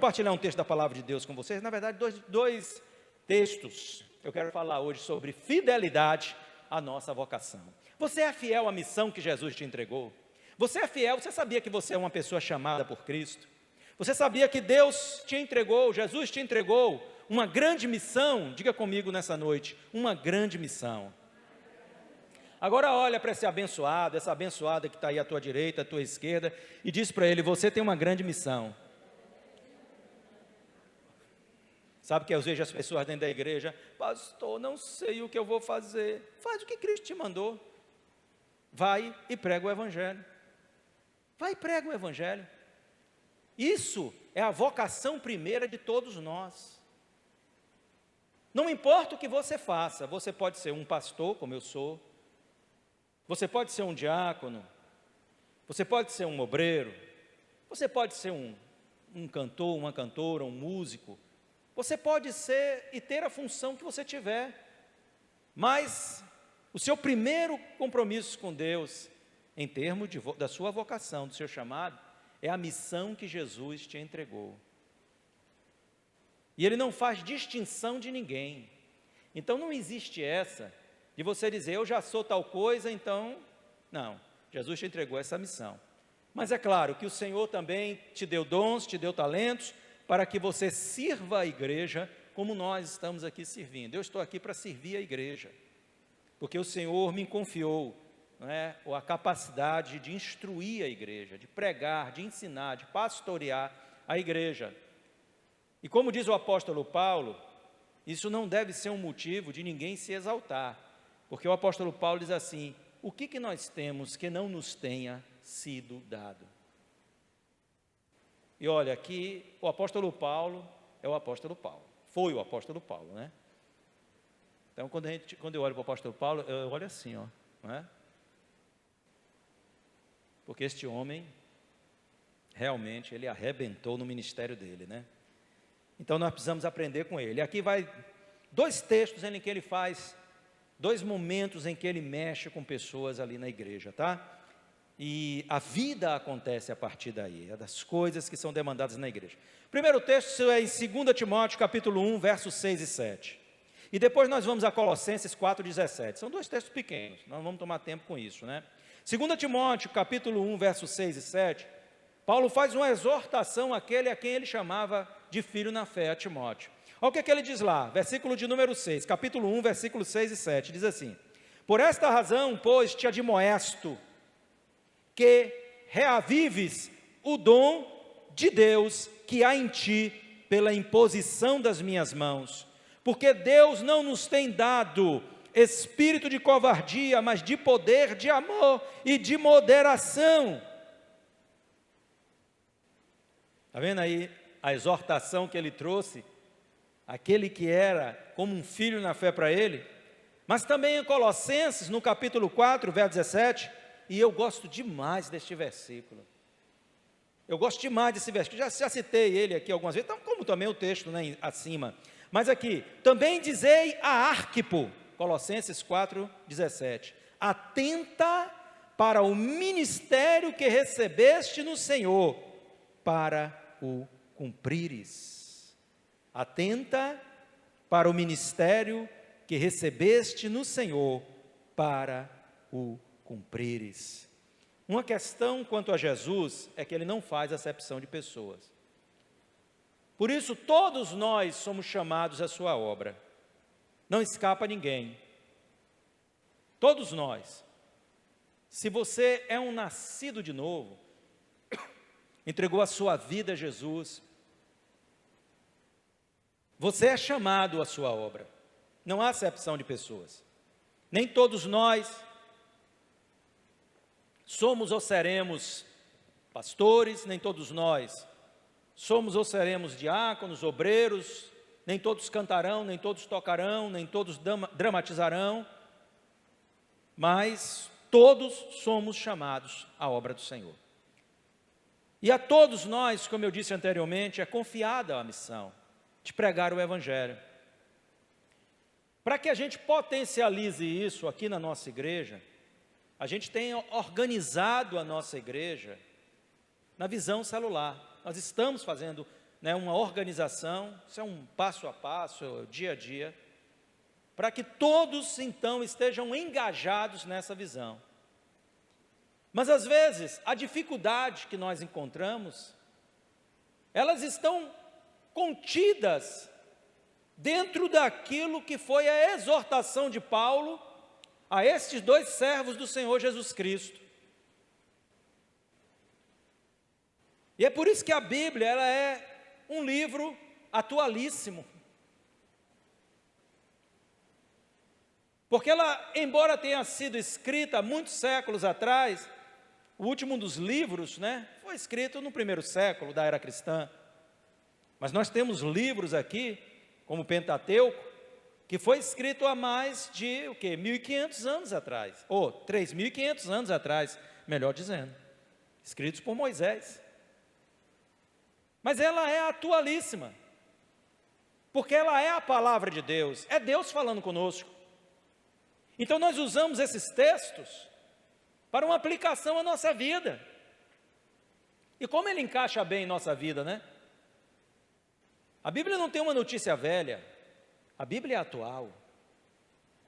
compartilhar um texto da palavra de Deus com vocês. Na verdade, dois textos. Eu quero falar hoje sobre fidelidade à nossa vocação. Você é fiel à missão que Jesus te entregou? Você é fiel? Você sabia que você é uma pessoa chamada por Cristo? Você sabia que Deus te entregou, Jesus te entregou uma grande missão? Diga comigo nessa noite, uma grande missão. Agora olha para esse abençoado, essa abençoada que está aí à tua direita, à tua esquerda, e diz para ele: você tem uma grande missão. Sabe que às vezes as pessoas dentro da igreja: pastor, não sei o que eu vou fazer. Faz o que Cristo te mandou. Vai e prega o evangelho. Vai e prega o evangelho. Isso é a vocação primeira de todos nós. Não importa o que você faça, você pode ser um pastor, como eu sou, você pode ser um diácono, você pode ser um obreiro, você pode ser um cantor, uma cantora, um músico, você pode ser e ter a função que você tiver, mas o seu primeiro compromisso com Deus, em termos da sua vocação, do seu chamado, é a missão que Jesus te entregou. E Ele não faz distinção de ninguém. Então não existe essa de você dizer: eu já sou tal coisa, então... Não, Jesus te entregou essa missão. Mas é claro que o Senhor também te deu dons, te deu talentos, para que você sirva a igreja como nós estamos aqui servindo. Eu estou aqui para servir a igreja, porque o Senhor me confiou, não é, a capacidade de instruir a igreja, de pregar, de ensinar, de pastorear a igreja. E como diz o apóstolo Paulo, isso não deve ser um motivo de ninguém se exaltar, porque o apóstolo Paulo diz assim: o que nós temos que não nos tenha sido dado? E olha, aqui o apóstolo Paulo é o apóstolo Paulo, foi o apóstolo Paulo, né? Então quando eu olho para o apóstolo Paulo, eu olho assim, ó, não é? Porque este homem, realmente, ele arrebentou no ministério dele, né? Então nós precisamos aprender com ele. Aqui vai dois textos em que ele faz, dois momentos em que ele mexe com pessoas ali na igreja, tá? E a vida acontece a partir daí, é das coisas que são demandadas na igreja. O primeiro texto é em 2 Timóteo, capítulo 1, versos 6 e 7. E depois nós vamos a Colossenses 4,17. São dois textos pequenos, nós não vamos tomar tempo com isso, né? 2 Timóteo, capítulo 1, versos 6 e 7, Paulo faz uma exortação àquele a quem ele chamava de filho na fé, a Timóteo. Olha o que ele diz lá, versículo de número 6, capítulo 1, versículos 6 e 7, diz assim: por esta razão, pois, te admoesto, que reavives o dom de Deus que há em ti pela imposição das minhas mãos, porque Deus não nos tem dado espírito de covardia, mas de poder, de amor e de moderação. Está vendo aí a exortação que ele trouxe, aquele que era como um filho na fé para ele? Mas também em Colossenses, no capítulo 4, verso 17, e eu gosto demais deste versículo. Eu gosto demais desse versículo, já citei ele aqui algumas vezes, como também o texto, né, acima. Mas aqui, também dizei a Arquipo, Colossenses 4, 17, atenta para o ministério que recebeste no Senhor, para o cumprires. Atenta para o ministério que recebeste no Senhor, para o cumprires. Uma questão quanto a Jesus é que ele não faz acepção de pessoas. Por isso, todos nós somos chamados à sua obra. Não escapa ninguém. Todos nós. Se você é um nascido de novo, entregou a sua vida a Jesus, você é chamado à sua obra. Não há acepção de pessoas. Nem todos nós somos ou seremos pastores, nem todos nós somos ou seremos diáconos, obreiros, nem todos cantarão, nem todos tocarão, nem todos dramatizarão, mas todos somos chamados à obra do Senhor. E a todos nós, como eu disse anteriormente, é confiada a missão de pregar o Evangelho. Para que a gente potencialize isso aqui na nossa igreja, a gente tem organizado a nossa igreja na visão celular. Nós estamos fazendo né, uma organização, isso é um passo a passo, dia a dia, para que todos então estejam engajados nessa visão. Mas às vezes, a dificuldade que nós encontramos, elas estão contidas dentro daquilo que foi a exortação de Paulo a estes dois servos do Senhor Jesus Cristo. E é por isso que a Bíblia, ela é um livro atualíssimo. Porque ela, embora tenha sido escrita há muitos séculos atrás, o último dos livros, né, foi escrito no primeiro século da era cristã. Mas nós temos livros aqui, como o Pentateuco, que foi escrito há mais de, 1.500 anos atrás, ou 3.500 anos atrás, melhor dizendo, escritos por Moisés. Mas ela é atualíssima, porque ela é a palavra de Deus, é Deus falando conosco. Então nós usamos esses textos para uma aplicação à nossa vida. E como ele encaixa bem em nossa vida, né? A Bíblia não tem uma notícia velha, a Bíblia é atual.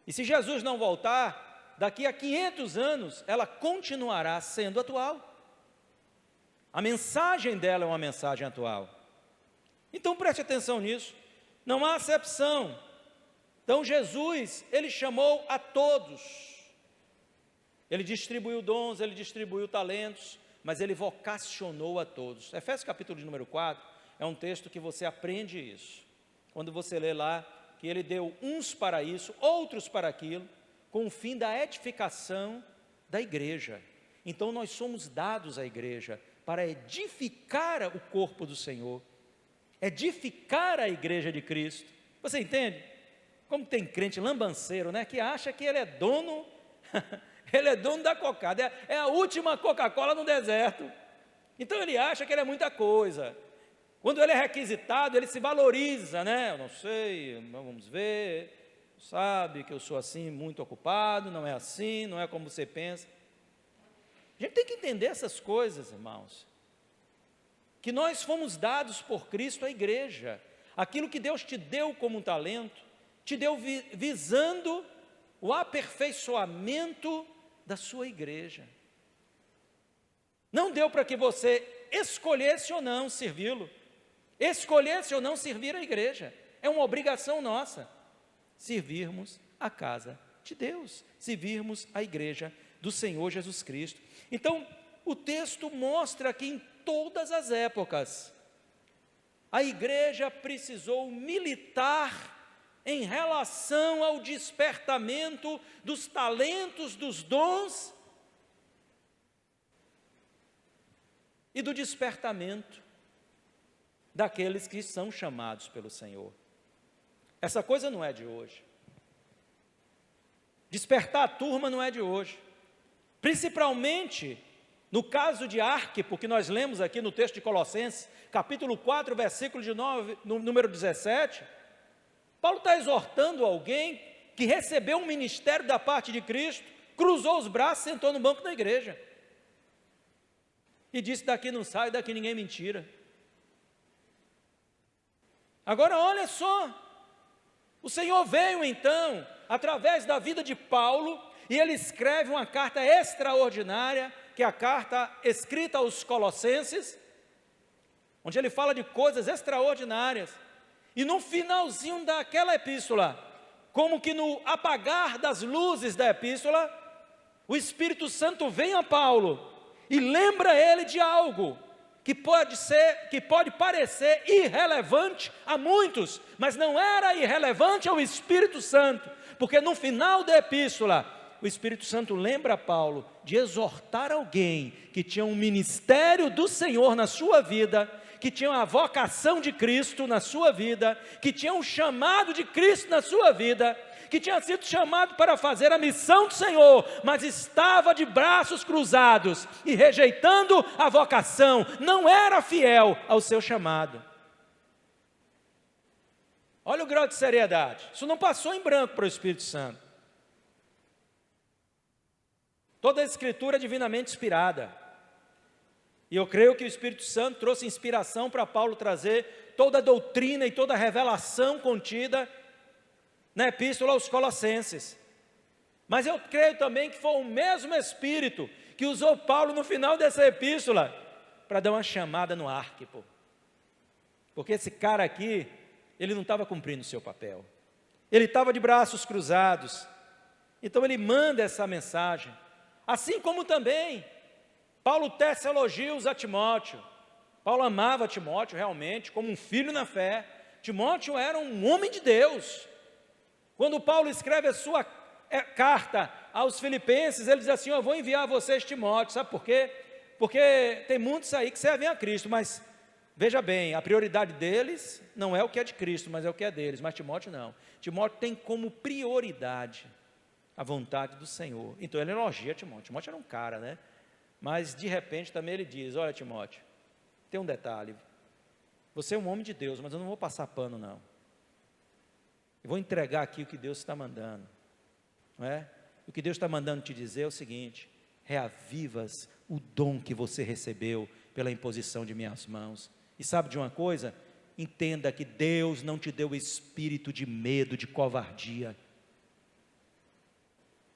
E se Jesus não voltar, daqui a 500 anos, ela continuará sendo atual. A mensagem dela é uma mensagem atual. Então preste atenção nisso, não há acepção. Então Jesus, ele chamou a todos. Ele distribuiu dons, ele distribuiu talentos, mas ele vocacionou a todos. Efésios capítulo de número 4, é um texto que você aprende isso. Quando você lê lá, que ele deu uns para isso, outros para aquilo, com o fim da edificação da igreja. Então nós somos dados à igreja para edificar o corpo do Senhor, edificar a igreja de Cristo. Você entende? Como tem crente lambanceiro, né, que acha que ele é dono, ele é dono da cocada, é a última Coca-Cola no deserto. Então ele acha que ele é muita coisa. Quando ele é requisitado, ele se valoriza, né? Eu não sei, vamos ver, sabe que eu sou assim, muito ocupado, não é assim, não é como você pensa. A gente tem que entender essas coisas, irmãos. Que nós fomos dados por Cristo à igreja. Aquilo que Deus te deu como um talento, te deu visando o aperfeiçoamento da sua igreja. Não deu para que você escolhesse ou não servi-lo, escolhesse ou não servir a igreja. É uma obrigação nossa servirmos a casa de Deus, servirmos a igreja do Senhor Jesus Cristo. Então, o texto mostra que em todas as épocas, a igreja precisou militar em relação ao despertamento dos talentos, dos dons e do despertamento daqueles que são chamados pelo Senhor. Essa coisa não é de hoje. Despertar a turma não é de hoje. Principalmente no caso de Arquipo, que nós lemos aqui no texto de Colossenses, capítulo 4, versículo de número 17, Paulo está exortando alguém que recebeu um ministério da parte de Cristo, cruzou os braços, sentou no banco da igreja e disse: daqui não sai, daqui ninguém me tira. Agora olha só, o Senhor veio então, através da vida de Paulo, e ele escreve uma carta extraordinária, que é a carta escrita aos Colossenses, onde ele fala de coisas extraordinárias. E no finalzinho daquela epístola, como que no apagar das luzes da epístola, o Espírito Santo vem a Paulo e lembra ele de algo que pode parecer irrelevante a muitos, mas não era irrelevante ao Espírito Santo, porque no final da epístola, o Espírito Santo lembra a Paulo de exortar alguém que tinha um ministério do Senhor na sua vida, que tinha a vocação de Cristo na sua vida, que tinha um chamado de Cristo na sua vida, que tinha sido chamado para fazer a missão do Senhor, mas estava de braços cruzados e rejeitando a vocação, não era fiel ao seu chamado. Olha o grau de seriedade, isso não passou em branco para o Espírito Santo. Toda a Escritura é divinamente inspirada. E eu creio que o Espírito Santo trouxe inspiração para Paulo trazer toda a doutrina e toda a revelação contida na Epístola aos Colossenses. Mas eu creio também que foi o mesmo Espírito que usou Paulo no final dessa epístola para dar uma chamada no Arquipo. Porque esse cara aqui, ele não estava cumprindo o seu papel. Ele estava de braços cruzados. Então ele manda essa mensagem. Assim como também Paulo tece elogios a Timóteo. Paulo amava Timóteo realmente como um filho na fé. Timóteo era um homem de Deus. Quando Paulo escreve a sua carta aos Filipenses, ele diz assim: eu vou enviar a vocês Timóteo. Sabe por quê? Porque tem muitos aí que servem a Cristo, mas veja bem, a prioridade deles não é o que é de Cristo, mas é o que é deles. Mas Timóteo não. Timóteo tem como prioridade a vontade do Senhor. Então ele elogia Timóteo. Timóteo era um cara, né? Mas de repente também ele diz: olha, Timóteo, tem um detalhe. Você é um homem de Deus, mas eu não vou passar pano, não. Eu vou entregar aqui o que Deus está mandando. Não é? O que Deus está mandando te dizer é o seguinte: reavivas o dom que você recebeu pela imposição de minhas mãos. E sabe de uma coisa? Entenda que Deus não te deu espírito de medo, de covardia.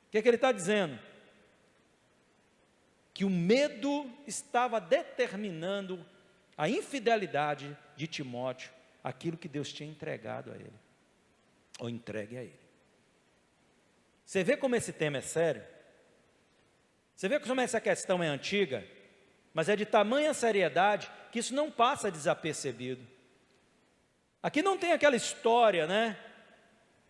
O que é que ele está dizendo? Que o medo estava determinando a infidelidade de Timóteo, aquilo que Deus tinha entregado a ele, ou entregue a ele. Você vê como esse tema é sério? Você vê como essa questão é antiga, mas é de tamanha seriedade que isso não passa desapercebido. Aqui não tem aquela história, né,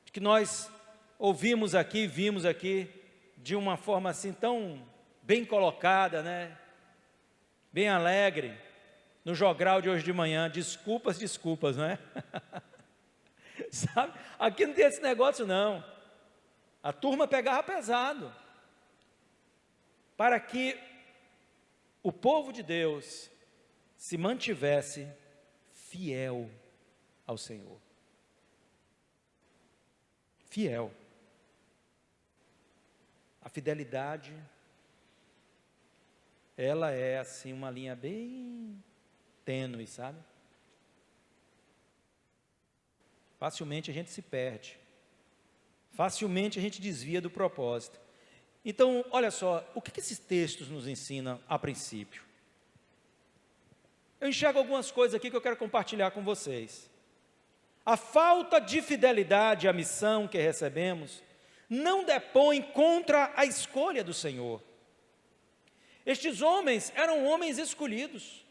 que nós ouvimos aqui, vimos aqui, de uma forma assim tão bem colocada, né, bem alegre, no jogral de hoje de manhã: desculpas, não é? Sabe? Aqui não tem esse negócio não. A turma pegava pesado, para que o povo de Deus se mantivesse fiel ao Senhor. Fiel. A fidelidade, ela é assim uma linha bem tênue, sabe? Facilmente a gente se perde. Facilmente a gente desvia do propósito. Então, olha só, o que esses textos nos ensinam a princípio? Eu enxergo algumas coisas aqui que eu quero compartilhar com vocês. A falta de fidelidade à missão que recebemos não depõe contra a escolha do Senhor. Estes homens eram homens escolhidos.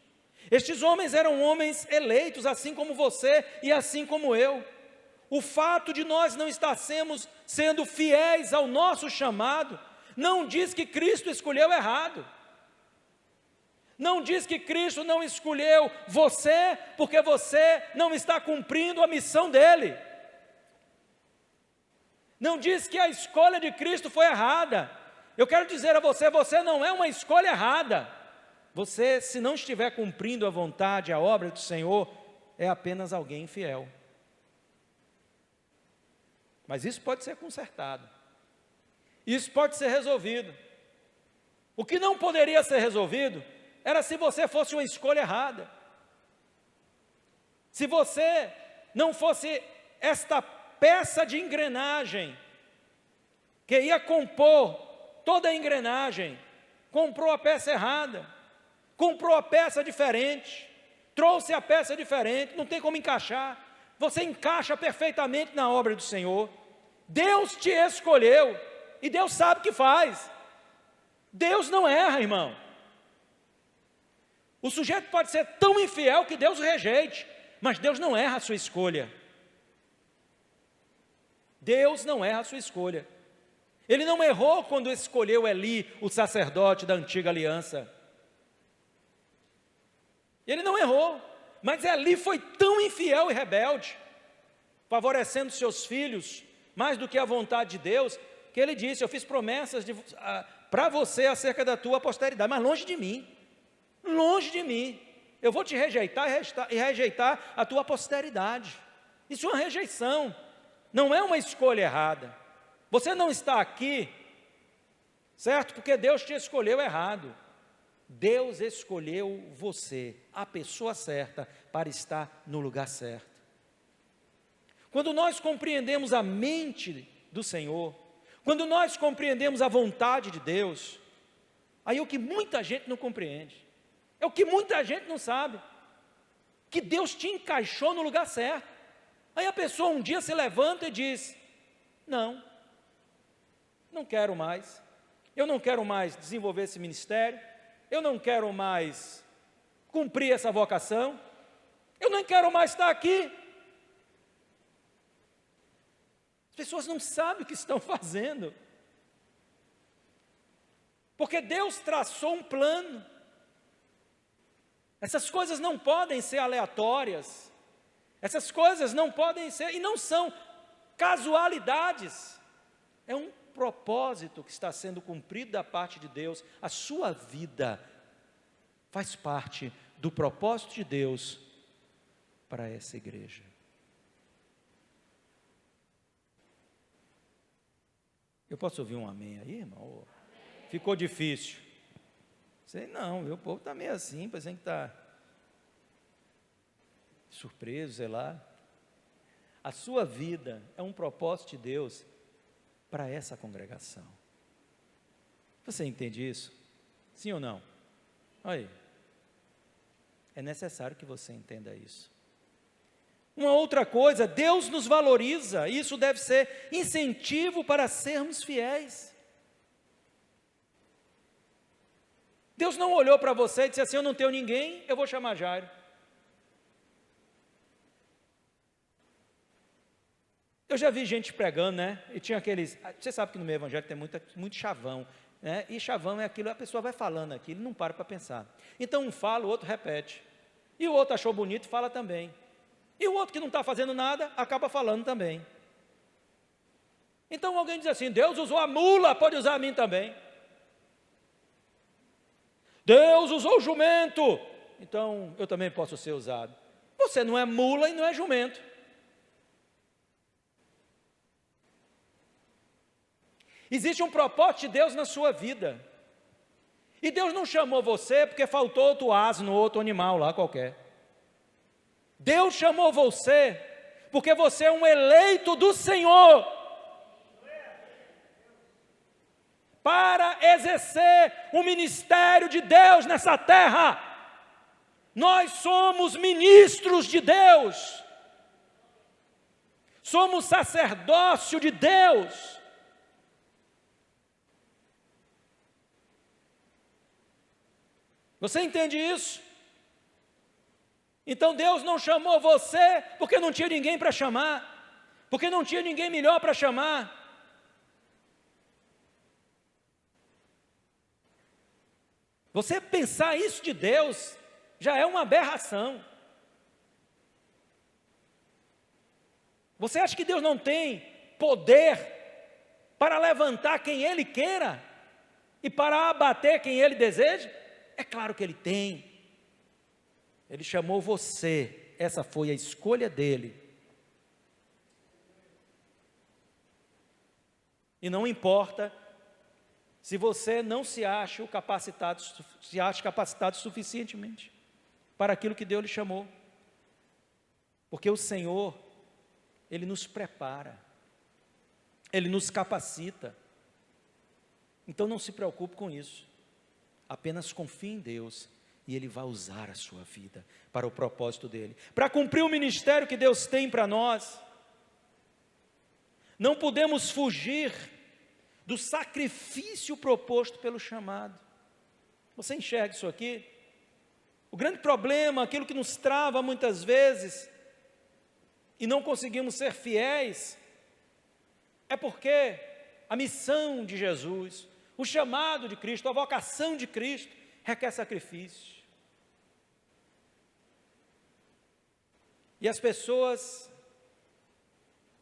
Estes homens eram homens eleitos, assim como você e assim como eu. O fato de nós não estarmos sendo fiéis ao nosso chamado não diz que Cristo escolheu errado. Não diz que Cristo não escolheu você porque você não está cumprindo a missão dele. Não diz que a escolha de Cristo foi errada. Eu quero dizer a você, você não é uma escolha errada. Você, se não estiver cumprindo a vontade, a obra do Senhor, é apenas alguém infiel. Mas isso pode ser consertado. Isso pode ser resolvido. O que não poderia ser resolvido era se você fosse uma escolha errada. Se você não fosse esta peça de engrenagem que ia compor toda a engrenagem, comprou a peça errada, comprou a peça diferente, trouxe a peça diferente, não tem como encaixar. Você encaixa perfeitamente na obra do Senhor. Deus te escolheu e Deus sabe o que faz. Deus não erra, irmão. O sujeito pode ser tão infiel que Deus o rejeite, mas Deus não erra a sua escolha. Deus não erra a sua escolha. Ele não errou quando escolheu Eli, o sacerdote da antiga aliança. Ele não errou, mas Eli foi tão infiel e rebelde, favorecendo seus filhos mais do que a vontade de Deus, que ele disse: eu fiz promessas para você acerca da tua posteridade, mas longe de mim, eu vou te rejeitar e rejeitar a tua posteridade. Isso é uma rejeição, não é uma escolha errada. Você não está aqui, certo? Porque Deus te escolheu errado. Deus escolheu você, a pessoa certa, para estar no lugar certo. Quando nós compreendemos a mente do Senhor, quando nós compreendemos a vontade de Deus, aí é o que muita gente não compreende, é o que muita gente não sabe, que Deus te encaixou no lugar certo. Aí a pessoa um dia se levanta e diz: não quero mais, eu não quero mais desenvolver esse ministério, eu não quero mais cumprir essa vocação, eu não quero mais estar aqui. As pessoas não sabem o que estão fazendo, porque Deus traçou um plano. Essas coisas não podem ser aleatórias, essas coisas não podem ser, e não são casualidades, é um propósito que está sendo cumprido da parte de Deus. A sua vida faz parte do propósito de Deus para essa igreja. Eu posso ouvir um amém aí, irmão? Ficou difícil? Sei não, viu? O povo está meio assim, parece que está surpreso, sei lá. A sua vida é um propósito de Deus para essa congregação. Você entende isso? Sim ou não? Aí. É necessário que você entenda isso. Uma outra coisa, Deus nos valoriza, isso deve ser incentivo para sermos fiéis. Deus não olhou para você e disse assim: eu não tenho ninguém, eu vou chamar Jairo. Eu já vi gente pregando, né? E tinha aqueles, você sabe que no meio evangélico tem muito chavão, né? E chavão é aquilo, a pessoa vai falando aquilo, não para pensar. Então um fala, o outro repete. E o outro achou bonito, fala também. E o outro que não está fazendo nada, acaba falando também. Então alguém diz assim: Deus usou a mula, pode usar a mim também. Deus usou o jumento, então eu também posso ser usado. Você não é mula e não é jumento. Existe um propósito de Deus na sua vida. E Deus não chamou você porque faltou outro asno, outro animal lá qualquer. Deus chamou você porque você é um eleito do Senhor para exercer o ministério de Deus nessa terra. Nós somos ministros de Deus, somos sacerdócio de Deus. Você entende isso? Então Deus não chamou você porque não tinha ninguém para chamar, porque não tinha ninguém melhor para chamar. Você pensar isso de Deus já é uma aberração. Você acha que Deus não tem poder para levantar quem Ele queira e para abater quem Ele deseja? É claro que Ele tem. Ele chamou você, essa foi a escolha dEle. E não importa se você não se acha capacitado suficientemente para aquilo que Deus lhe chamou. Porque o Senhor, Ele nos prepara, Ele nos capacita. Então não se preocupe com isso. Apenas confie em Deus e Ele vai usar a sua vida para o propósito dEle. Para cumprir o ministério que Deus tem para nós, não podemos fugir do sacrifício proposto pelo chamado. Você enxerga isso aqui? O grande problema, aquilo que nos trava muitas vezes, e não conseguimos ser fiéis, é porque a missão de Jesus, o chamado de Cristo, a vocação de Cristo, requer sacrifício. E as pessoas,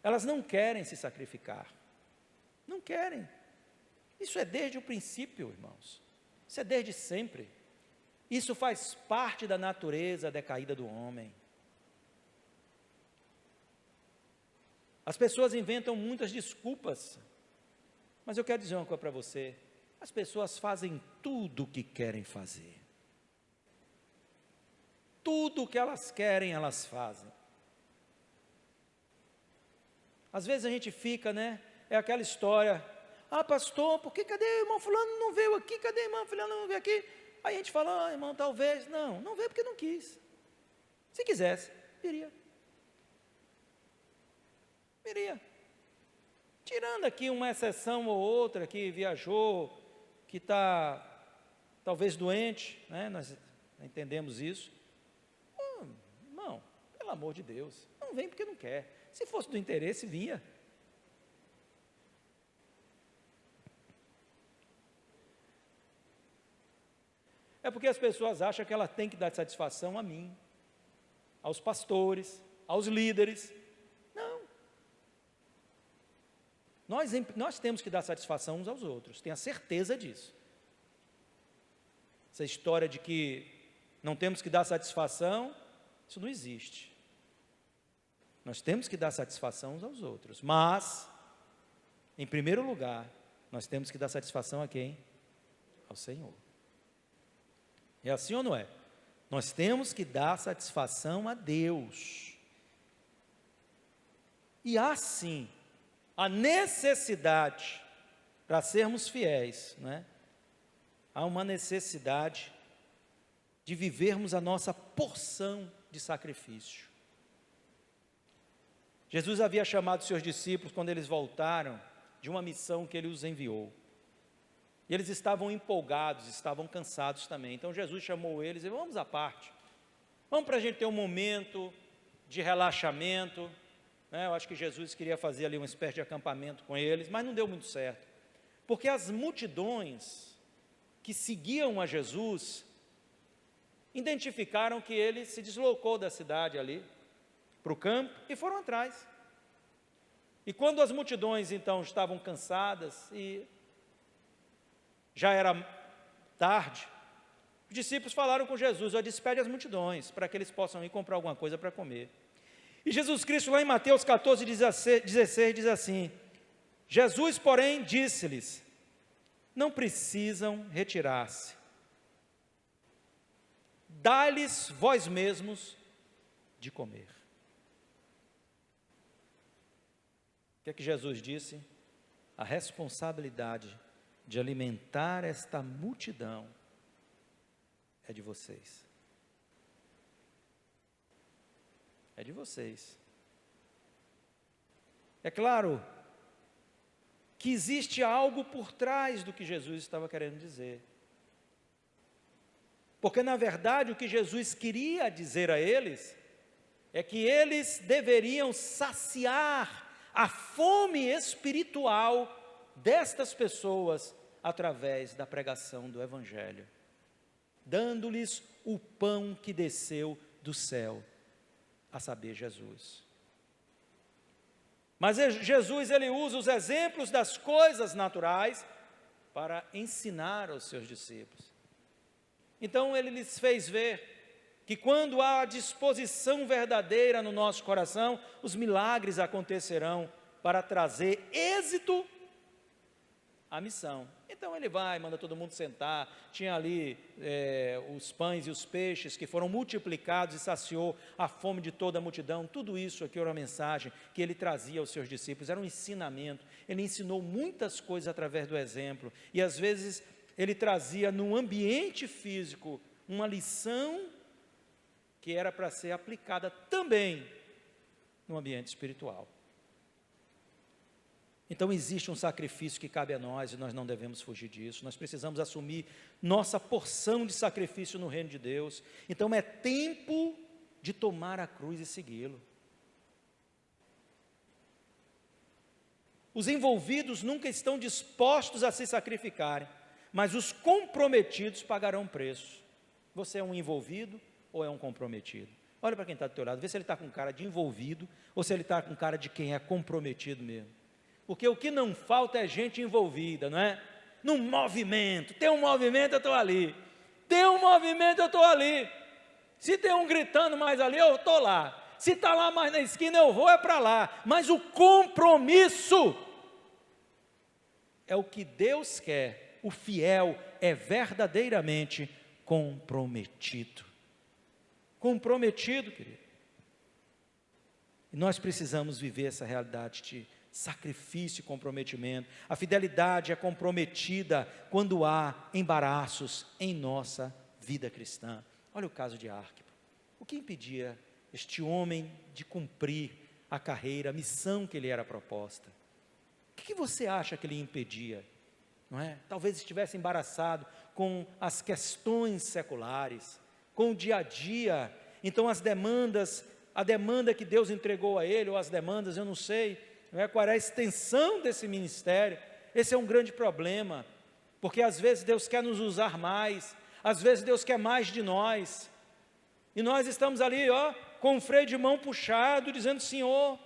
elas não querem se sacrificar. Não querem. Isso é desde o princípio, irmãos. Isso é desde sempre. Isso faz parte da natureza decaída do homem. As pessoas inventam muitas desculpas, mas eu quero dizer uma coisa para você: as pessoas fazem tudo o que querem fazer. tudo que elas querem, elas fazem. Às vezes a gente fica, né? É aquela história, pastor, por que cadê o irmão fulano não veio aqui? Cadê o irmão fulano não veio aqui? Aí a gente fala, irmão, talvez, não veio porque não quis. Se quisesse, viria. Tirando aqui uma exceção ou outra que viajou, que está talvez doente, né? Nós entendemos isso. Irmão, pelo amor de Deus, não vem porque não quer. Se fosse do interesse, vinha. É porque as pessoas acham que ela tem que dar satisfação a mim, aos pastores, aos líderes. Não. Nós temos que dar satisfação uns aos outros, tenha certeza disso. Essa história de que não temos que dar satisfação, isso não existe. Nós temos que dar satisfação uns aos outros, mas, em primeiro lugar, nós temos que dar satisfação a quem? Ao Senhor. É assim ou não é? Nós temos que dar satisfação a Deus. E há sim a necessidade, para sermos fiéis, né? Há uma necessidade de vivermos a nossa porção de sacrifício. Jesus havia chamado seus discípulos quando eles voltaram de uma missão que ele os enviou. E eles estavam empolgados, estavam cansados também. Então Jesus chamou eles e vamos à parte. Vamos para a gente ter um momento de relaxamento. Né? Eu acho que Jesus queria fazer ali uma espécie de acampamento com eles, mas não deu muito certo. Porque as multidões que seguiam a Jesus identificaram que ele se deslocou da cidade ali para o campo e foram atrás. E quando as multidões então estavam cansadas e já era tarde, os discípulos falaram com Jesus, despede as multidões, para que eles possam ir comprar alguma coisa para comer. E Jesus Cristo lá em Mateus 14, 16 diz assim, Jesus porém disse-lhes, não precisam retirar-se, dai-lhes vós mesmos de comer. O que é que Jesus disse? A responsabilidade de alimentar esta multidão é de vocês. É de vocês. É claro que existe algo por trás do que Jesus estava querendo dizer. Porque, na verdade, o que Jesus queria dizer a eles é que eles deveriam saciar a fome espiritual destas pessoas através da pregação do Evangelho, dando-lhes o pão que desceu do céu, a saber, Jesus. Mas Jesus, ele usa os exemplos das coisas naturais para ensinar aos seus discípulos. Então ele lhes fez ver que quando há disposição verdadeira no nosso coração, os milagres acontecerão para trazer êxito à missão. Então ele vai, manda todo mundo sentar, tinha ali os pães e os peixes que foram multiplicados e saciou a fome de toda a multidão. Tudo isso aqui era uma mensagem que ele trazia aos seus discípulos, era um ensinamento. Ele ensinou muitas coisas através do exemplo, e às vezes ele trazia no ambiente físico uma lição que era para ser aplicada também no ambiente espiritual. Então existe um sacrifício que cabe a nós e nós não devemos fugir disso. Nós precisamos assumir nossa porção de sacrifício no reino de Deus. Então é tempo de tomar a cruz e segui-lo. Os envolvidos nunca estão dispostos a se sacrificarem, mas os comprometidos pagarão preço. Você é um envolvido ou é um comprometido? Olha para quem está do teu lado, vê se ele está com cara de envolvido ou se ele está com cara de quem é comprometido mesmo. Porque o que não falta é gente envolvida, não é? Num movimento, tem um movimento, eu estou ali. Tem um movimento, eu estou ali. Se tem um gritando mais ali, eu estou lá. Se está lá mais na esquina, eu vou é para lá. Mas o compromisso é o que Deus quer. O fiel é verdadeiramente comprometido. comprometido, querido. E nós precisamos viver essa realidade de sacrifício e comprometimento. A fidelidade é comprometida quando há embaraços em nossa vida cristã. Olha o caso de Arquipo. O que impedia este homem de cumprir a carreira, a missão que lhe era proposta? O que você acha que lhe impedia? Não é? Talvez estivesse embaraçado com as questões seculares, com o dia a dia. Então as demandas, a demanda que Deus entregou a ele, ou as demandas, eu não sei, não é? Qual era a extensão desse ministério. Esse é um grande problema, porque às vezes Deus quer nos usar mais, às vezes Deus quer mais de nós, e nós estamos ali, com o freio de mão puxado, dizendo: Senhor,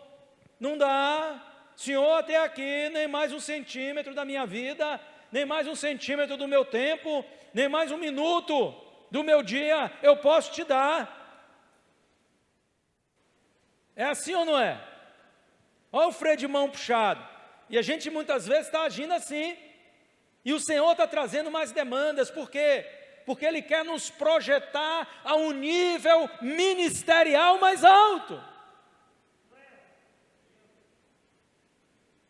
não dá, Senhor, até aqui, nem mais 1 centímetro da minha vida, nem mais 1 centímetro do meu tempo, nem mais 1 minuto do meu dia, eu posso te dar. É assim ou não é? Olha o freio de mão puxado, e a gente muitas vezes está agindo assim, e o Senhor está trazendo mais demandas. Por quê? Porque Ele quer nos projetar a um nível ministerial mais alto.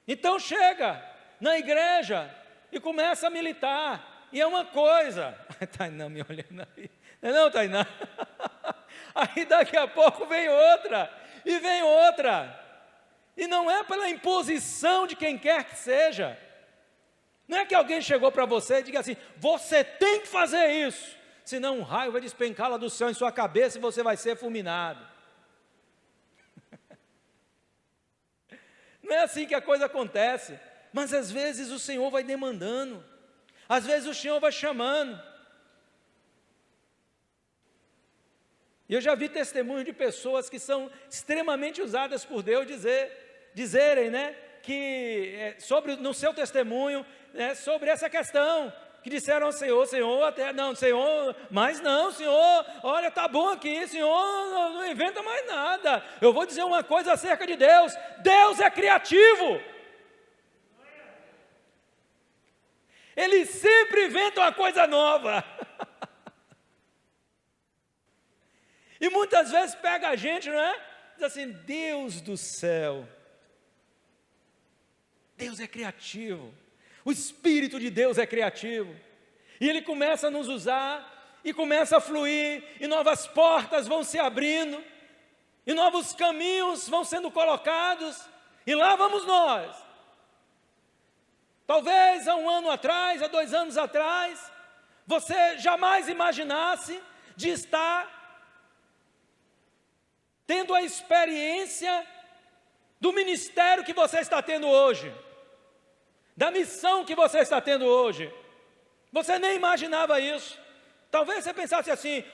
Então chega na igreja e começa a militar, e é uma coisa, Tainá me olhando aí, não, Tainá, aí daqui a pouco vem outra, e não é pela imposição de quem quer que seja. Não é que alguém chegou para você e diga assim: você tem que fazer isso, senão um raio vai despencar lá do céu em sua cabeça e você vai ser fulminado. Não é assim que a coisa acontece, mas às vezes o Senhor vai demandando, às vezes o Senhor vai chamando. E eu já vi testemunho de pessoas que são extremamente usadas por Deus dizerem, né, que no seu testemunho, sobre essa questão, que disseram ao Senhor: Senhor, até não, Senhor, mas não, Senhor, olha, está bom aqui, Senhor, não inventa mais nada. Eu vou dizer uma coisa acerca de Deus: Deus é criativo. Ele sempre inventa uma coisa nova. E muitas vezes pega a gente, não é? Diz assim: Deus do céu, Deus é criativo, o Espírito de Deus é criativo, e Ele começa a nos usar, e começa a fluir, e novas portas vão se abrindo, e novos caminhos vão sendo colocados, e lá vamos nós. Talvez há 1 ano atrás, há 2 anos atrás, você jamais imaginasse de estar tendo a experiência do ministério que você está tendo hoje, da missão que você está tendo hoje. Você nem imaginava isso. Talvez você pensasse assim: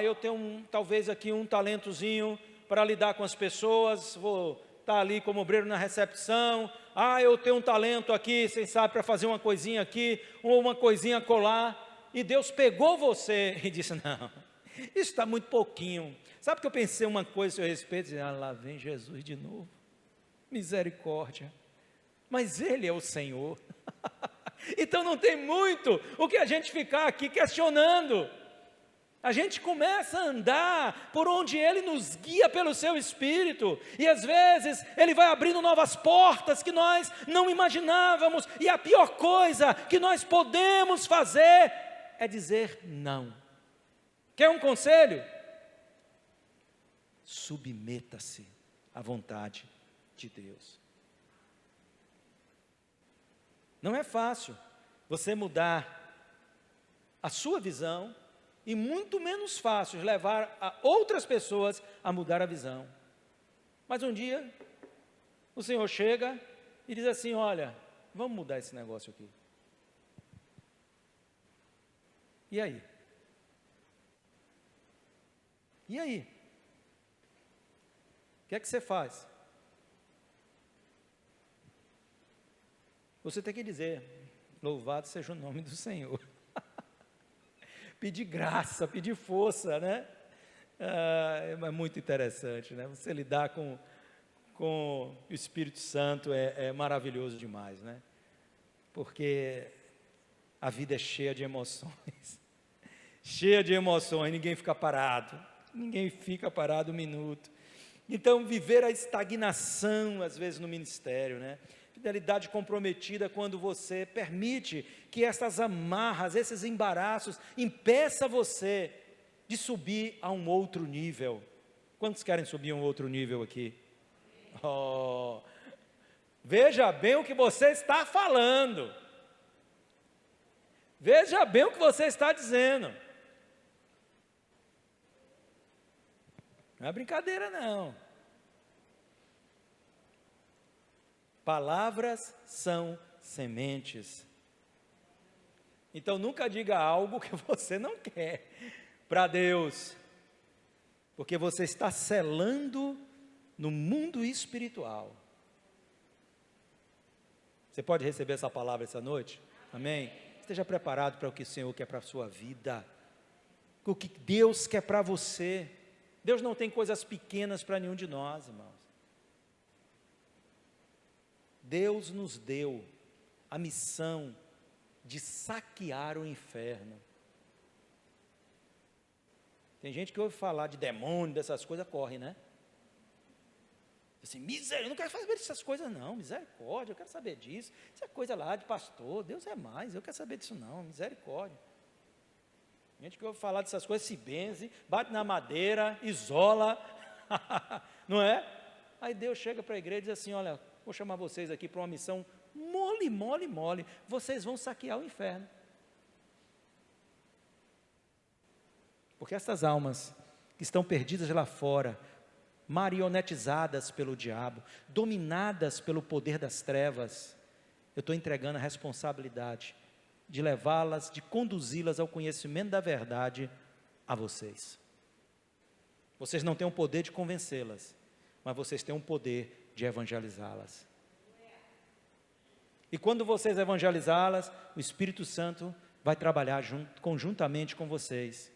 eu tenho talvez aqui um talentozinho para lidar com as pessoas, vou estar ali como obreiro na recepção. Eu tenho um talento aqui, quem sabe, para fazer uma coisinha aqui, ou uma coisinha colar. E Deus pegou você e disse: não, isso está muito pouquinho. Sabe que eu pensei uma coisa a seu respeito? Lá vem Jesus de novo, misericórdia, mas Ele é o Senhor. Então não tem muito o que a gente ficar aqui questionando. A gente começa a andar por onde Ele nos guia pelo seu Espírito, e às vezes Ele vai abrindo novas portas que nós não imaginávamos, e a pior coisa que nós podemos fazer é dizer não. Quer um conselho? Submeta-se à vontade de Deus. Não é fácil você mudar a sua visão, e muito menos fácil levar a outras pessoas a mudar a visão. Mas um dia, o Senhor chega e diz assim: olha, vamos mudar esse negócio aqui. E aí? E aí? O que é que você faz? Você tem que dizer: louvado seja o nome do Senhor. Pedir graça, pedir força, né? É muito interessante, né? Você lidar com o Espírito Santo é maravilhoso demais, né? Porque a vida é cheia de emoções. Cheia de emoções, ninguém fica parado. ninguém fica parado um minuto. Então, viver a estagnação, às vezes, no ministério, né? Fidelidade comprometida quando você permite que essas amarras, esses embaraços, impeça você de subir a um outro nível. Quantos querem subir a um outro nível aqui? Oh, veja bem o que você está falando. Veja bem o que você está dizendo. Não é brincadeira, não. Palavras são sementes. Então nunca diga algo que você não quer para Deus, porque você está selando no mundo espiritual. Você pode receber essa palavra essa noite? Amém? Esteja preparado para o que o Senhor quer para a sua vida, o que Deus quer para você. Deus não tem coisas pequenas para nenhum de nós, irmãos. Deus nos deu a missão de saquear o inferno. Tem gente que ouve falar de demônio, dessas coisas, corre, né? Assim, miséria, eu não quero saber dessas coisas não, misericórdia, eu quero saber disso, isso é coisa lá de pastor, Deus é mais, eu quero saber disso não, misericórdia. Gente que ouve falar dessas coisas, se benze, bate na madeira, isola, não é? Aí Deus chega para a igreja e diz assim, olha, vou chamar vocês aqui para uma missão mole, vocês vão saquear o inferno. Porque essas almas que estão perdidas lá fora, marionetizadas pelo diabo, dominadas pelo poder das trevas, eu estou entregando a responsabilidade de levá-las, de conduzi-las ao conhecimento da verdade a vocês. Vocês não têm o poder de convencê-las, mas vocês têm o poder de evangelizá-las. E quando vocês evangelizá-las, o Espírito Santo vai trabalhar conjuntamente com vocês,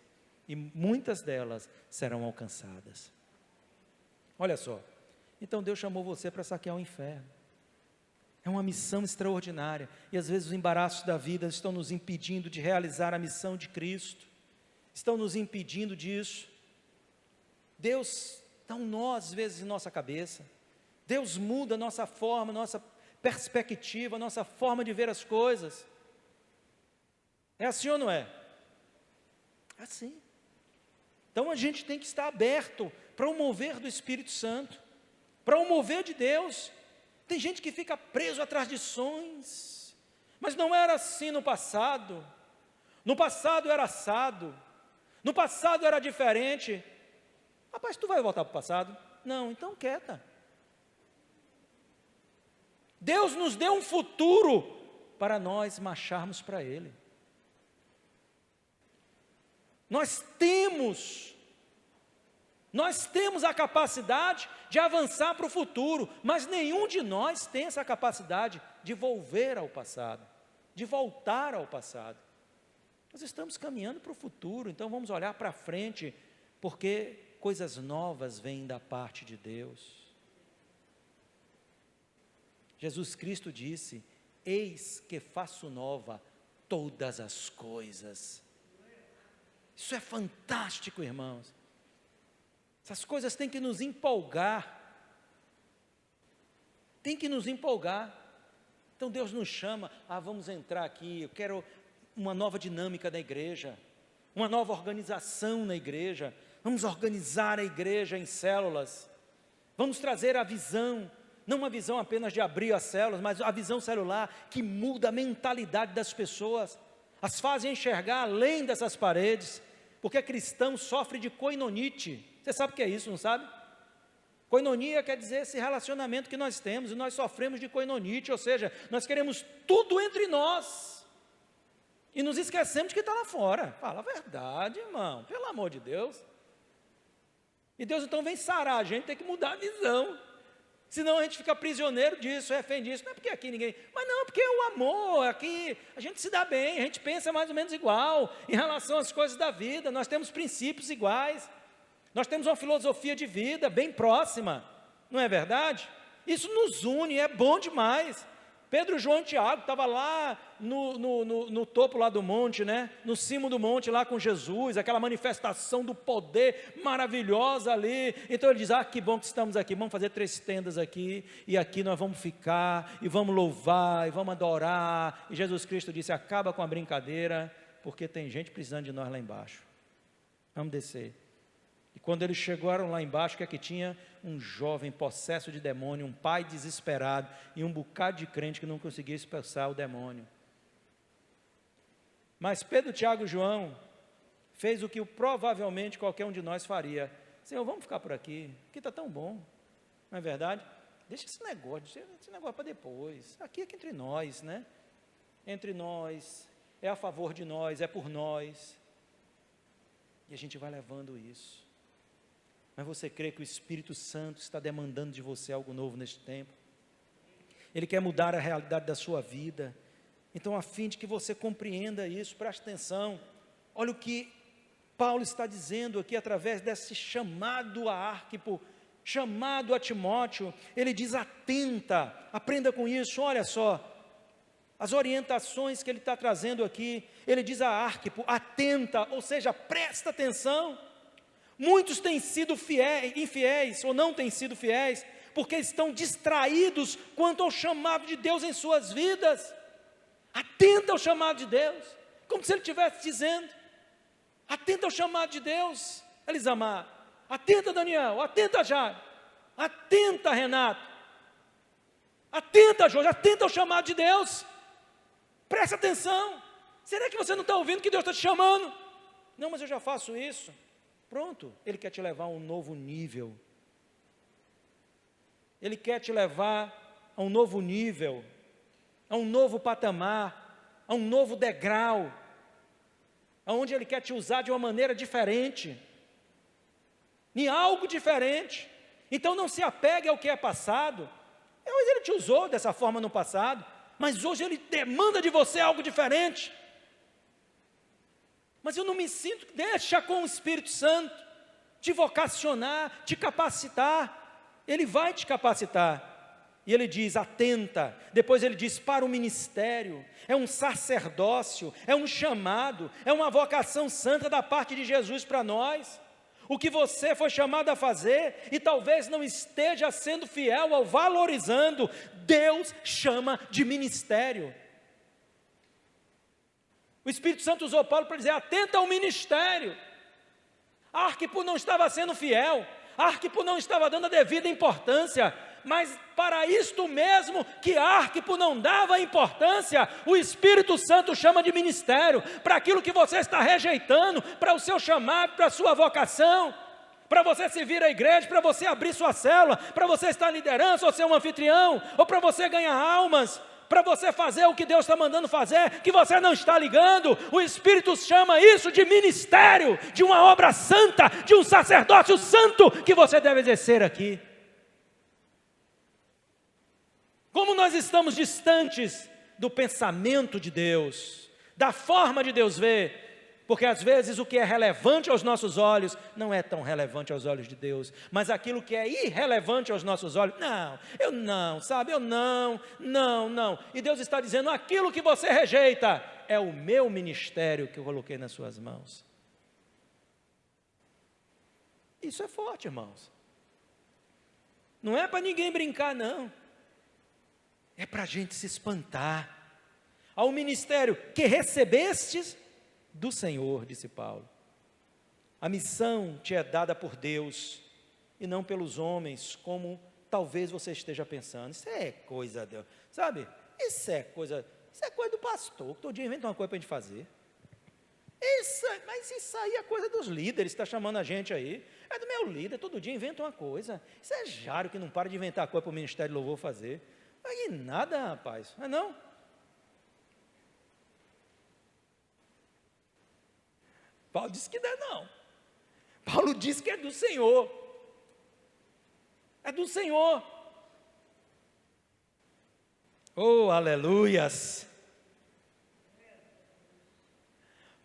e muitas delas serão alcançadas. Olha só, então Deus chamou você para saquear o inferno. É uma missão extraordinária, e às vezes os embaraços da vida estão nos impedindo de realizar a missão de Cristo, estão nos impedindo disso. Deus dá um nó às vezes em nossa cabeça, Deus muda a nossa forma, nossa perspectiva, nossa forma de ver as coisas. É assim ou não é? É assim. Então a gente tem que estar aberto para o mover do Espírito Santo, para o mover de Deus. Tem gente que fica preso a tradições, mas não era assim no passado. No passado era assado, no passado era diferente. Rapaz, tu vai voltar para o passado? Não, então quieta. Deus nos deu um futuro para nós marcharmos para Ele. Nós temos a capacidade de avançar para o futuro, mas nenhum de nós tem essa capacidade de volver ao passado, de voltar ao passado. Nós estamos caminhando para o futuro, então vamos olhar para frente, porque coisas novas vêm da parte de Deus. Jesus Cristo disse, eis que faço nova todas as coisas. Isso é fantástico, irmãos. Essas coisas têm que nos empolgar. Tem que nos empolgar. Então Deus nos chama, vamos entrar aqui, eu quero uma nova dinâmica da igreja, uma nova organização na igreja, vamos organizar a igreja em células, vamos trazer a visão, não uma visão apenas de abrir as células, mas a visão celular que muda a mentalidade das pessoas, as fazem enxergar além dessas paredes, porque cristão sofre de koinonite. Você sabe o que é isso, não sabe? Koinonia quer dizer esse relacionamento que nós temos, e nós sofremos de koinonite, ou seja, nós queremos tudo entre nós, e nos esquecemos de que está lá fora. Fala a verdade, irmão, pelo amor de Deus. E Deus então vem sarar a gente, tem que mudar a visão, senão a gente fica prisioneiro disso, refém disso. Não é porque aqui ninguém, mas não, porque o amor, aqui a gente se dá bem, a gente pensa mais ou menos igual, em relação às coisas da vida, nós temos princípios iguais, nós temos uma filosofia de vida bem próxima, não é verdade? Isso nos une, é bom demais. Pedro, João e Tiago estavam lá no topo lá do monte, né? No cimo do monte lá com Jesus, aquela manifestação do poder maravilhosa ali. Então ele diz, que bom que estamos aqui, vamos fazer 3 tendas aqui, e aqui nós vamos ficar, e vamos louvar, e vamos adorar. E Jesus Cristo disse, acaba com a brincadeira, porque tem gente precisando de nós lá embaixo. Vamos descer. E quando eles chegaram lá embaixo, que tinha um jovem possesso de demônio, um pai desesperado e um bocado de crente que não conseguia expulsar o demônio. Mas Pedro, Tiago e João fez o que provavelmente qualquer um de nós faria. Senhor, vamos ficar por aqui está tão bom, não é verdade? Deixa esse negócio para depois, aqui entre nós, né? Entre nós, é a favor de nós, é por nós. E a gente vai levando isso. Mas você crê que o Espírito Santo está demandando de você algo novo neste tempo? Ele quer mudar a realidade da sua vida. Então, a fim de que você compreenda isso, preste atenção. Olha o que Paulo está dizendo aqui, através desse chamado a Arquipo, chamado a Timóteo. Ele diz, atenta, aprenda com isso, olha só. As orientações que ele está trazendo aqui, ele diz a Arquipo, atenta, ou seja, presta atenção. Muitos têm sido infiéis, ou não têm sido fiéis, porque estão distraídos quanto ao chamado de Deus em suas vidas. Atenta ao chamado de Deus, como se ele estivesse dizendo, atenta ao chamado de Deus, Elisamar, atenta Daniel, atenta Jair, atenta Renato, atenta Jorge, atenta ao chamado de Deus, presta atenção. Será que você não está ouvindo que Deus está te chamando? Não, mas eu já faço isso. Pronto, Ele quer te levar a um novo nível. Ele quer te levar a um novo nível, a um novo patamar, a um novo degrau, aonde Ele quer te usar de uma maneira diferente, em algo diferente. Então não se apegue ao que é passado. Talvez Ele te usou dessa forma no passado, mas hoje Ele demanda de você algo diferente. Mas eu não me sinto, deixa com o Espírito Santo te vocacionar, te capacitar. Ele vai te capacitar. E ele diz, atenta. Depois ele diz, para o ministério. É um sacerdócio, é um chamado, é uma vocação santa da parte de Jesus para nós. O que você foi chamado a fazer e talvez não esteja sendo fiel ou valorizando, Deus chama de ministério. O Espírito Santo usou Paulo para dizer, atenta ao ministério. Arquipo não estava sendo fiel, Arquipo não estava dando a devida importância, mas para isto mesmo que Arquipo não dava importância, o Espírito Santo chama de ministério, para aquilo que você está rejeitando, para o seu chamado, para a sua vocação, para você servir a igreja, para você abrir sua célula, para você estar em liderança, ou ser um anfitrião, ou para você ganhar almas, para você fazer o que Deus está mandando fazer, que você não está ligando. O Espírito chama isso de ministério, de uma obra santa, de um sacerdócio santo, que você deve exercer aqui. Como nós estamos distantes do pensamento de Deus, da forma de Deus ver, porque às vezes o que é relevante aos nossos olhos, não é tão relevante aos olhos de Deus, mas aquilo que é irrelevante aos nossos olhos, eu não, e Deus está dizendo, aquilo que você rejeita, é o meu ministério que eu coloquei nas suas mãos. Isso é forte, irmãos, não é para ninguém brincar não, é para a gente se espantar, ao ministério que recebestes do Senhor, disse Paulo. A missão te é dada por Deus e não pelos homens, como talvez você esteja pensando. Isso é coisa de Deus, sabe? Isso é coisa do pastor, que todo dia inventa uma coisa para a gente fazer. Mas isso aí é coisa dos líderes, está chamando a gente aí. É do meu líder, todo dia inventa uma coisa. Isso é Jário que não para de inventar coisa para o Ministério de Louvor fazer. Aí nada, rapaz, não é não? Paulo disse que não é não. Paulo disse que é do Senhor. É do Senhor. Oh, aleluias.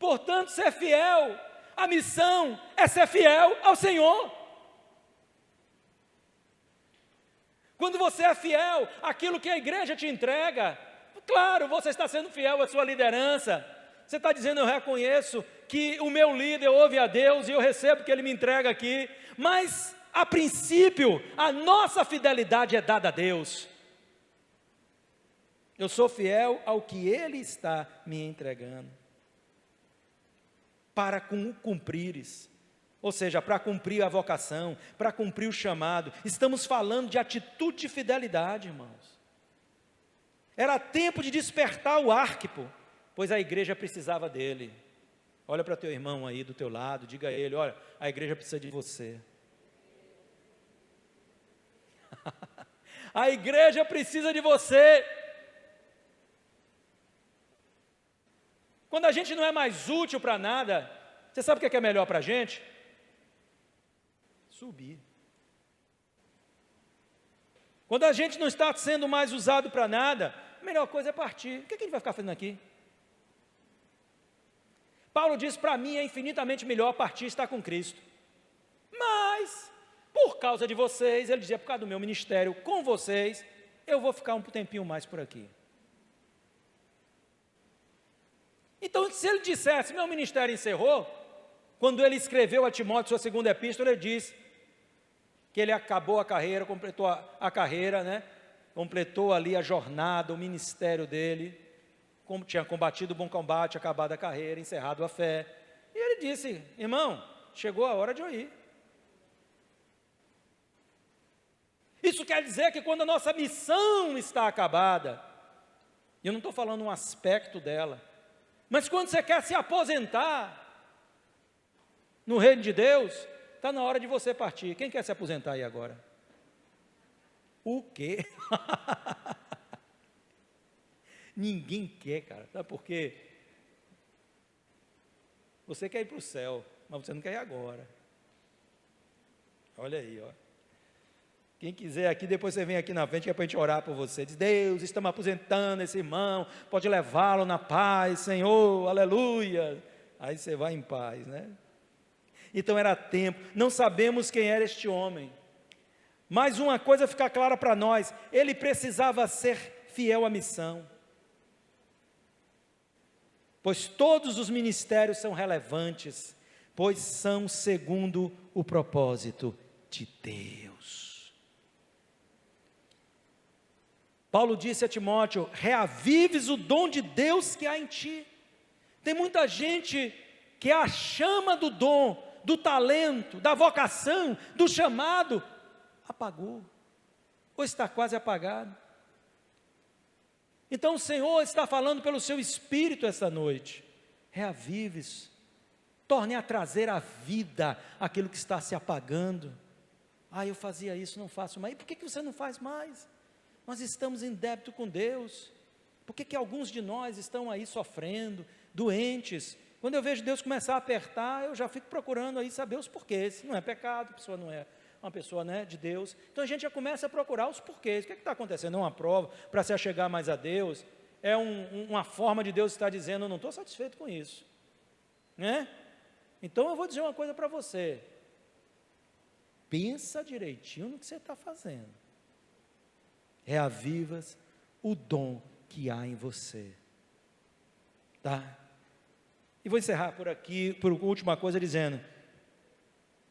Portanto, ser fiel, a missão é ser fiel ao Senhor. Quando você é fiel àquilo que a igreja te entrega, claro, você está sendo fiel à sua liderança. Você está dizendo, eu reconheço que o meu líder ouve a Deus e eu recebo o que ele me entrega aqui. Mas, a princípio, a nossa fidelidade é dada a Deus. Eu sou fiel ao que Ele está me entregando. Para cumprires. Ou seja, para cumprir a vocação, para cumprir o chamado. Estamos falando de atitude de fidelidade, irmãos. Era tempo de despertar o Arquipo, pois a igreja precisava dele. Olha para teu irmão aí do teu lado, diga a ele, olha, a igreja precisa de você. A igreja precisa de você. Quando a gente não é mais útil para nada, você sabe o que é melhor para a gente? Subir. Quando a gente não está sendo mais usado para nada, a melhor coisa é partir. O que a gente vai ficar fazendo aqui? Paulo diz, para mim é infinitamente melhor partir e estar com Cristo. Mas, por causa de vocês, ele dizia, por causa do meu ministério com vocês, eu vou ficar um tempinho mais por aqui. Então, se ele dissesse, meu ministério encerrou, quando ele escreveu a Timóteo sua segunda epístola, ele diz que ele acabou a carreira, completou a carreira, né? Completou ali a jornada, o ministério dele, tinha combatido o bom combate, acabado a carreira, encerrado a fé. E ele disse, irmão, chegou a hora de eu ir. Isso quer dizer que quando a nossa missão está acabada, e eu não estou falando um aspecto dela, mas quando você quer se aposentar no reino de Deus, está na hora de você partir. Quem quer se aposentar aí agora? O quê? Ninguém quer, cara. Sabe por quê? Você quer ir para o céu, mas você não quer ir agora. Olha aí, ó. Quem quiser aqui, depois você vem aqui na frente, que é para a gente orar por você. Diz, Deus, estamos aposentando esse irmão, pode levá-lo na paz, Senhor, aleluia. Aí você vai em paz, né? Então era tempo, não sabemos quem era este homem. Mas uma coisa fica clara para nós, ele precisava ser fiel à missão. Pois todos os ministérios são relevantes, pois são segundo o propósito de Deus. Paulo disse a Timóteo, reavives o dom de Deus que há em ti. Tem muita gente que a chama do dom, do talento, da vocação, do chamado, apagou, ou está quase apagado. Então o Senhor está falando pelo seu Espírito esta noite, reavives, torne a trazer à vida aquilo que está se apagando. Eu fazia isso, não faço mais. E por que você não faz mais? Nós estamos em débito com Deus. Por que alguns de nós estão aí sofrendo, doentes? Quando eu vejo Deus começar a apertar, eu já fico procurando aí saber os porquês. Não é pecado, a pessoa não é uma pessoa, né, de Deus. Então a gente já começa a procurar os porquês. O que está acontecendo? É uma prova para se achegar mais a Deus? É uma forma de Deus estar dizendo, eu não estou satisfeito com isso, né? Então eu vou dizer uma coisa para você. Pensa direitinho no que você está fazendo. Reavivas o dom que há em você. Tá? E vou encerrar por aqui, por última coisa, dizendo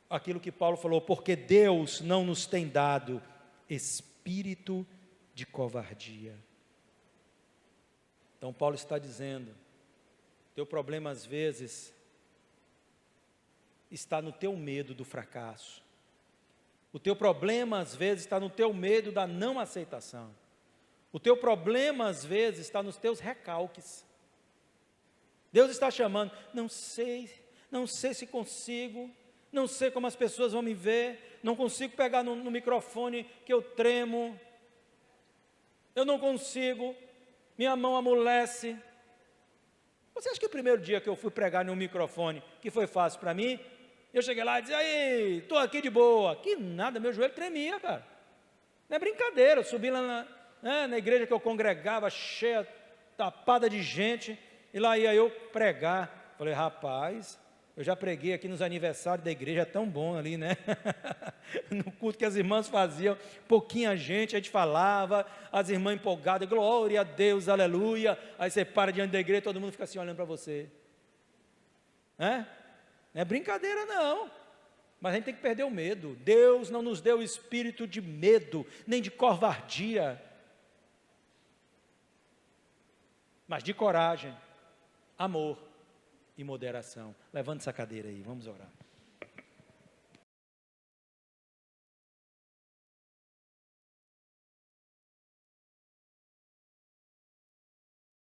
aquilo que Paulo falou, porque Deus não nos tem dado espírito de covardia. Então Paulo está dizendo, teu problema às vezes está no teu medo do fracasso. O teu problema às vezes está no teu medo da não aceitação. O teu problema às vezes está nos teus recalques. Deus está chamando, não sei se consigo, não sei como as pessoas vão me ver, não consigo pegar no microfone que eu tremo, eu não consigo, minha mão amolece. Você acha que o primeiro dia que eu fui pregar no microfone, que foi fácil para mim, eu cheguei lá e disse, aí, estou aqui de boa. Que nada, meu joelho tremia, cara. Não é brincadeira, eu subi lá na igreja que eu congregava, cheia, tapada de gente, e lá ia eu pregar. Falei, rapaz, Eu já preguei aqui nos aniversários da igreja, é tão bom ali, né? No culto que as irmãs faziam, pouquinha gente, a gente falava, as irmãs empolgadas, glória a Deus, aleluia. Aí você para diante da igreja, todo mundo fica assim olhando para você. Não é brincadeira não, mas a gente tem que perder o medo. Deus não nos deu espírito de medo, nem de covardia, mas de coragem, amor e moderação. Levante essa cadeira aí, vamos orar.